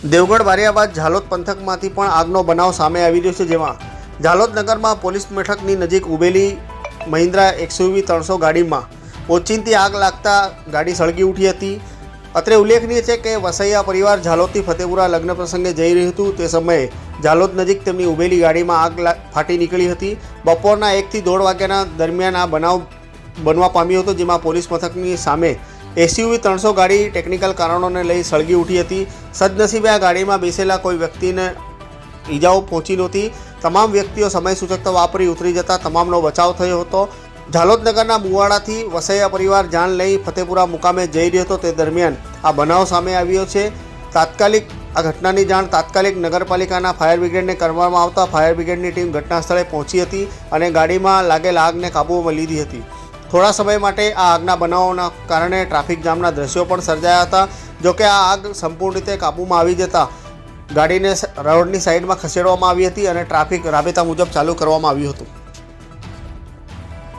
દેવગઢ બારિયાબાદ ઝાલોદ પંથકમાંથી પણ આગનો બનાવ સામે આવી રહ્યો છે, જેમાં ઝાલોદ નગરમાં પોલીસ મથકની નજીક ઊભેલી મહિન્દ્રા XUV 300 ગાડીમાં ઓચિંતી આગ લાગતા ગાડી સળગી ઉઠી હતી। અત્રે ઉલ્લેખનીય છે કે વસૈયા પરિવાર ઝાલોદથી ફતેપુરા લગ્ન પ્રસંગે જઈ રહ્યું હતું। તે સમયે ઝાલોદ નજીક તેમની ઊભેલી ગાડીમાં આગ ફાટી નીકળી હતી। બપોરના 1 થી 1.5 વાગ્યાના દરમિયાન આ બનાવ બનવા પામ્યો હતો, જેમાં પોલીસ મથકની સામે XUV 300 ગાડી ટેકનિકલ કારણોને લઈ સળગી ઉઠી હતી। સદનસીબે આ ગાડીમાં બેસેલા કોઈ વ્યક્તિને ઈજાઓ પહોંચી નહોતી। તમામ વ્યક્તિઓ સમય સૂચકતા વાપરી ઉતરી જતા તમામનો બચાવ થયો હતો। ઝાલોદ નગરના બુવાડાથી વસૈયા પરિવાર જાન લઈ ફતેપુરા મુકામે જઈ રહ્યો હતો, તે દરમિયાન આ બનાવ સામે આવ્યો છે। તાત્કાલિક આ ઘટનાની જાણ તાત્કાલિક નગરપાલિકાના ફાયર બ્રિગેડને કરવામાં આવતા ફાયર બ્રિગેડની ટીમ ઘટના સ્થળે પહોંચી હતી અને ગાડીમાં લાગેલ આગને કાબૂમાં લીધી હતી। થોડા સમય માટે આ આગના બનાવોના કારણે ટ્રાફિક જામના દ્રશ્યો પણ સર્જાયા હતા। જોકે આ આગ સંપૂર્ણ રીતે કાબૂમાં આવી જતાં ગાડીને રોડની સાઈડમાં ખસેડવામાં આવી હતી અને ટ્રાફિક રાબેતા મુજબ ચાલુ કરવામાં આવ્યું હતું।